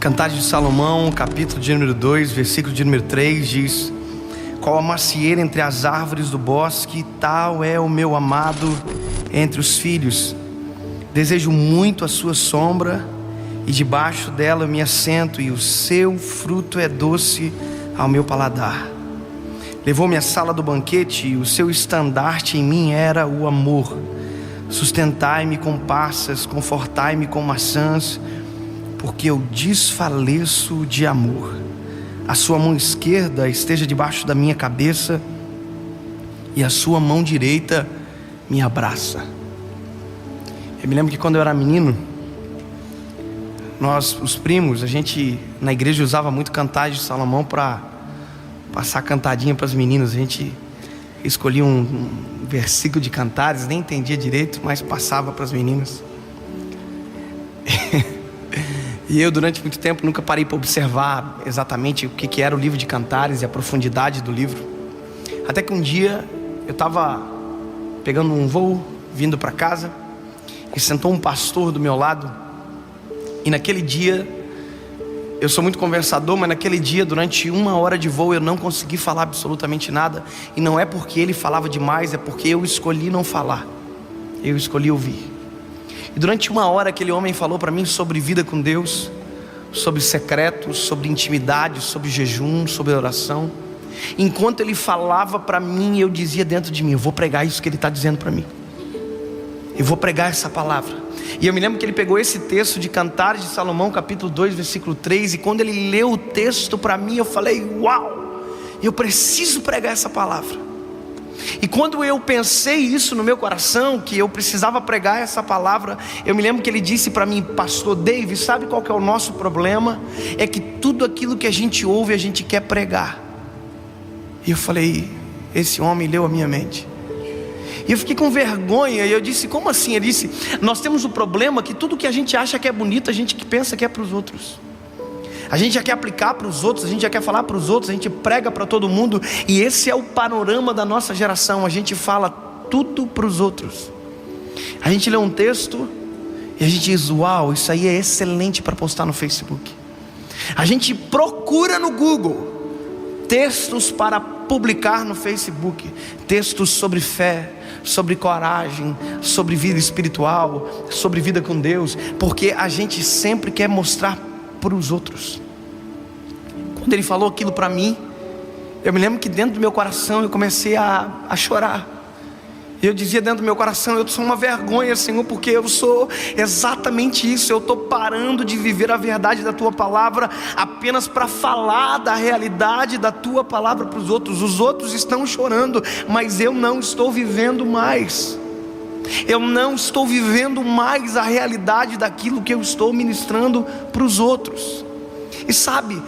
Cantares de Salomão, capítulo de número 2, versículo de número 3 diz: qual a macieira entre as árvores do bosque, tal é o meu amado entre os filhos. Desejo muito a sua sombra, e debaixo dela eu me assento, e o seu fruto é doce ao meu paladar. Levou-me à sala do banquete, e o seu estandarte em mim era o amor. Sustentai-me com passas, confortai-me com maçãs, porque eu desfaleço de amor. A sua mão esquerda esteja debaixo da minha cabeça, e a sua mão direita me abraça. Eu me lembro que quando eu era menino, nós, os primos, a gente na igreja usava muito Cantares de Salomão para passar cantadinha para as meninas. A gente escolhia um versículo de Cantares, nem entendia direito, mas passava para as meninas. E eu, durante muito tempo, nunca parei para observar exatamente o que era o livro de Cantares e a profundidade do livro. Até que um dia eu estava pegando um voo, vindo para casa, e sentou um pastor do meu lado. E naquele dia, eu sou muito conversador, mas naquele dia, durante 1 hora de voo, eu não consegui falar absolutamente nada. E não é porque ele falava demais, é porque eu escolhi não falar. Eu escolhi ouvir. E durante 1 hora aquele homem falou para mim sobre vida com Deus, sobre secretos, sobre intimidade, sobre jejum, sobre oração. Enquanto ele falava para mim, eu dizia dentro de mim: eu vou pregar isso que ele está dizendo para mim. Eu vou pregar essa palavra. E eu me lembro que ele pegou esse texto de Cantares de Salomão, capítulo 2, versículo 3. E quando ele leu o texto para mim, eu falei: uau, eu preciso pregar essa palavra. E quando eu pensei isso no meu coração, que eu precisava pregar essa palavra, eu me lembro que ele disse para mim: pastor David, sabe qual que é o nosso problema? É que tudo aquilo que a gente ouve, a gente quer pregar. E eu falei: esse homem leu a minha mente. E eu fiquei com vergonha, e eu disse: como assim? Ele disse: nós temos o problema que tudo que a gente acha que é bonito, a gente que pensa que é para os outros. A gente já quer aplicar para os outros, a gente já quer falar para os outros, a gente prega para todo mundo. E esse é o panorama da nossa geração. A gente fala tudo para os outros. A gente lê um texto e a gente diz: uau, isso aí é excelente para postar no Facebook. A gente procura no Google textos para publicar no Facebook, textos sobre fé, sobre coragem, sobre vida espiritual, sobre vida com Deus, porque a gente sempre quer mostrar para os outros. Quando ele falou aquilo para mim, eu me lembro que dentro do meu coração eu comecei a chorar. Eu dizia dentro do meu coração: eu sou uma vergonha, Senhor, porque eu sou exatamente isso. Eu estou parando de viver a verdade da Tua palavra apenas para falar da realidade da Tua palavra para os outros. Os outros estão chorando, mas eu não estou vivendo mais. Eu não estou vivendo mais a realidade daquilo que eu estou ministrando para os outros. E sabe,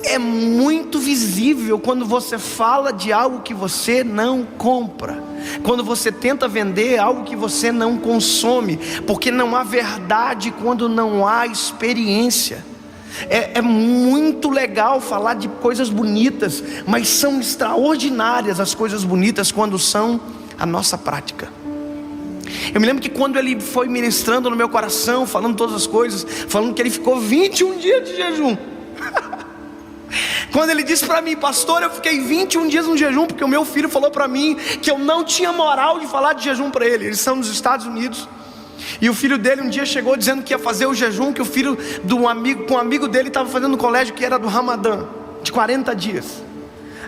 é muito visível quando você fala de algo que você não compra, quando você tenta vender algo que você não consome, porque não há verdade quando não há experiência. É muito legal falar de coisas bonitas, mas são extraordinárias as coisas bonitas quando são a nossa prática. Eu me lembro que quando ele foi ministrando no meu coração, falando todas as coisas, falando que ele ficou 21 dias de jejum. Quando ele disse para mim: pastor, eu fiquei 21 dias no jejum, porque o meu filho falou para mim que eu não tinha moral de falar de jejum para ele. Eles são nos Estados Unidos. E o filho dele um dia chegou dizendo que ia fazer o jejum que o filho de um amigo dele estava fazendo no colégio, que era do Ramadã, de 40 dias.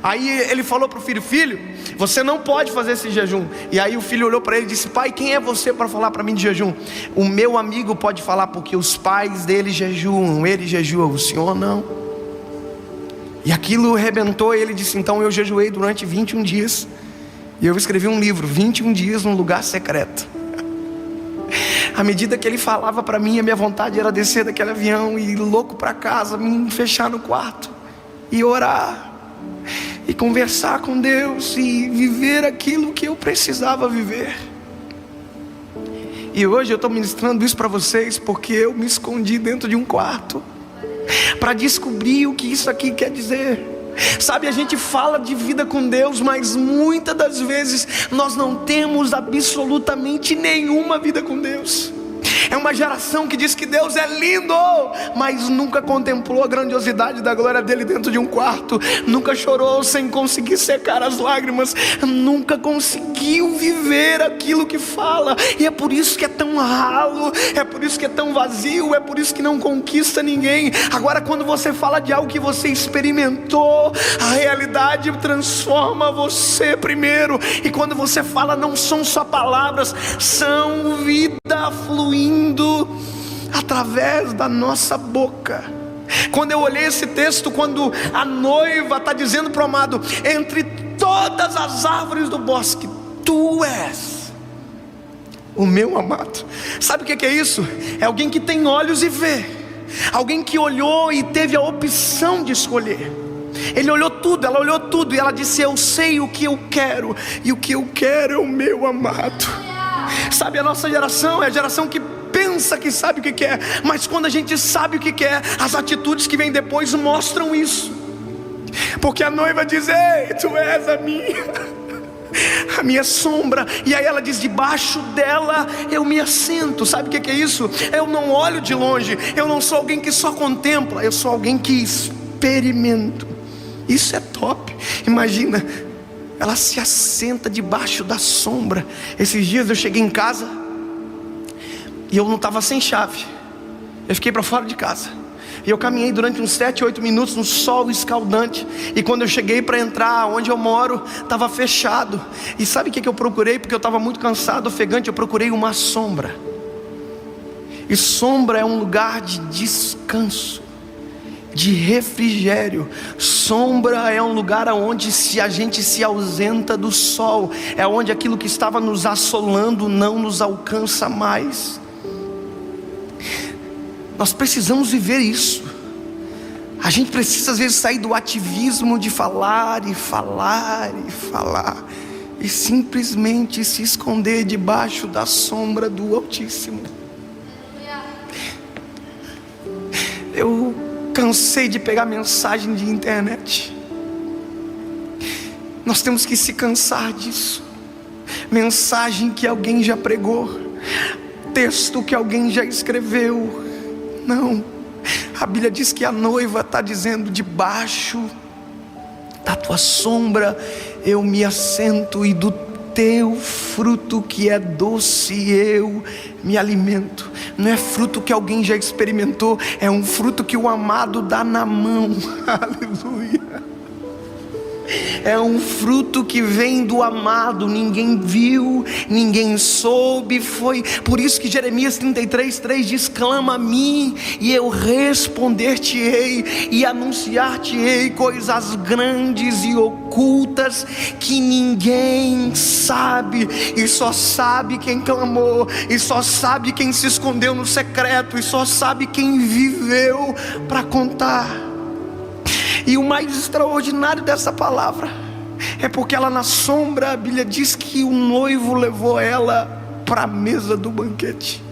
Aí ele falou para o filho: filho, você não pode fazer esse jejum. E aí o filho olhou para ele e disse: pai, quem é você para falar para mim de jejum? O meu amigo pode falar, porque os pais dele jejuam, ele jejua, o senhor não. E aquilo arrebentou. Ele disse: então eu jejuei durante 21 dias. E eu escrevi um livro, 21 dias num lugar secreto. À medida que ele falava para mim, a minha vontade era descer daquele avião e ir louco para casa, me fechar no quarto e orar, e conversar com Deus, e viver aquilo que eu precisava viver. E hoje eu estou ministrando isso para vocês porque eu me escondi dentro de um quarto para descobrir o que isso aqui quer dizer. Sabe, a gente fala de vida com Deus, mas muitas das vezes nós não temos absolutamente nenhuma vida com Deus. É uma geração que diz que Deus é lindo, mas nunca contemplou a grandiosidade da glória dele dentro de um quarto, nunca chorou sem conseguir secar as lágrimas, nunca conseguiu viver aquilo que fala. E é por isso que é tão ralo, é por isso que é tão vazio, é por isso que não conquista ninguém. Agora, quando você fala de algo que você experimentou, a realidade transforma você primeiro. E quando você fala, não são só palavras, são vida fluindo através da nossa boca. Quando eu olhei esse texto, quando a noiva está dizendo para o amado: entre todas as árvores do bosque, tu és o meu amado. Sabe o que é isso? É alguém que tem olhos e vê, alguém que olhou e teve a opção de escolher. Ele olhou tudo, ela olhou tudo, e ela disse: eu sei o que eu quero, e o que eu quero é o meu amado. Sabe, a nossa geração é a geração que pensa que sabe o que quer, mas quando a gente sabe o que quer, as atitudes que vêm depois mostram isso. Porque a noiva diz: ei, tu és a minha sombra. E aí ela diz: debaixo dela eu me assento. Sabe o que é isso? Eu não olho de longe, eu não sou alguém que só contempla, eu sou alguém que experimento. Isso é top. Imagina, ela se assenta debaixo da sombra. Esses dias eu cheguei em casa e eu não estava sem chave, eu fiquei para fora de casa. E eu caminhei durante uns 7, 8 minutos no sol escaldante. E quando eu cheguei para entrar onde eu moro, estava fechado. E sabe o que eu procurei? Porque eu estava muito cansado, ofegante. Eu procurei uma sombra. E sombra é um lugar de descanso, de refrigério. Sombra é um lugar onde, se a gente se ausenta do sol, é onde aquilo que estava nos assolando não nos alcança mais. Nós precisamos viver isso. A gente precisa às vezes sair do ativismo de falar e falar e falar, e simplesmente se esconder debaixo da sombra do Altíssimo. Eu cansei de pegar mensagem de internet. Nós temos que se cansar disso. Mensagem que alguém já pregou, texto que alguém já escreveu. Não, a Bíblia diz que a noiva está dizendo: debaixo da tua sombra eu me assento, e do teu fruto que é doce eu me alimento. Não é fruto que alguém já experimentou, é um fruto que o amado dá na mão. Aleluia. É um fruto que vem do amado, ninguém viu, ninguém soube. Foi por isso que Jeremias 33:3 diz: clama a mim e eu responder-te-ei e anunciar-te-ei coisas grandes e ocultas que ninguém sabe. E só sabe quem clamou, e só sabe quem se escondeu no secreto, e só sabe quem viveu para contar. E o mais extraordinário dessa palavra é porque ela, na sombra, a Bíblia diz que o noivo levou ela para a mesa do banquete.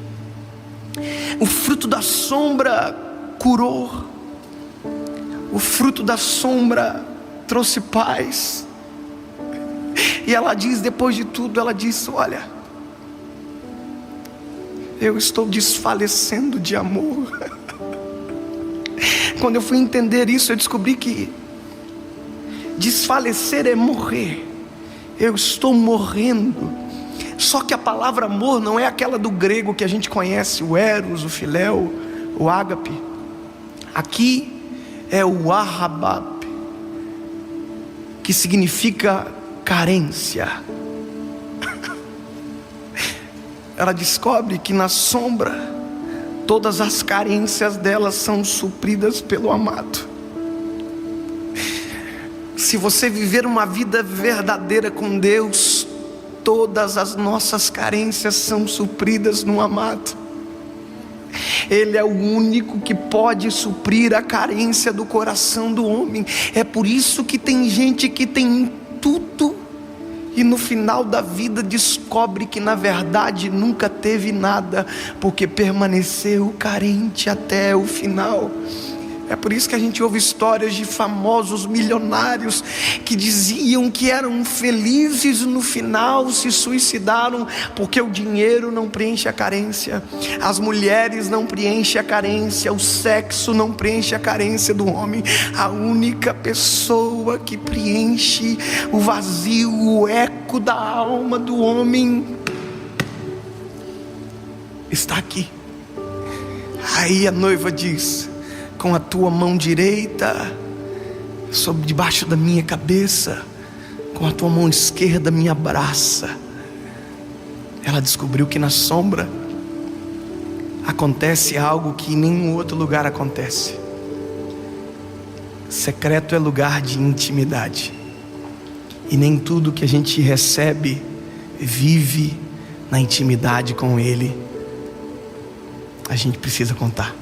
O fruto da sombra curou, o fruto da sombra trouxe paz. E ela diz, depois de tudo, ela diz: olha, eu estou desfalecendo de amor. Quando eu fui entender isso, eu descobri que desfalecer é morrer. Eu estou morrendo. Só que a palavra amor não é aquela do grego que a gente conhece, o eros, o filéu, o ágape. Aqui é o ahabab, que significa carência. Ela descobre que na sombra todas as carências delas são supridas pelo amado. Se você viver uma vida verdadeira com Deus, todas as nossas carências são supridas no amado. Ele é o único que pode suprir a carência do coração do homem. É por isso que tem gente que tem tudo e no final da vida descobre que na verdade nunca teve nada, porque permaneceu carente até o final. É por isso que a gente ouve histórias de famosos milionários que diziam que eram felizes, no final se suicidaram porque o dinheiro não preenche a carência, as mulheres não preenchem a carência, o sexo não preenche a carência do homem. A única pessoa que preenche o vazio, o eco da alma do homem está aqui. Aí a noiva diz: com a tua mão direita sobre debaixo da minha cabeça, com a tua mão esquerda me abraça. Ela descobriu que na sombra acontece algo que em nenhum outro lugar acontece. Secreto é lugar de intimidade, e nem tudo que a gente recebe vive na intimidade com Ele. A gente precisa contar.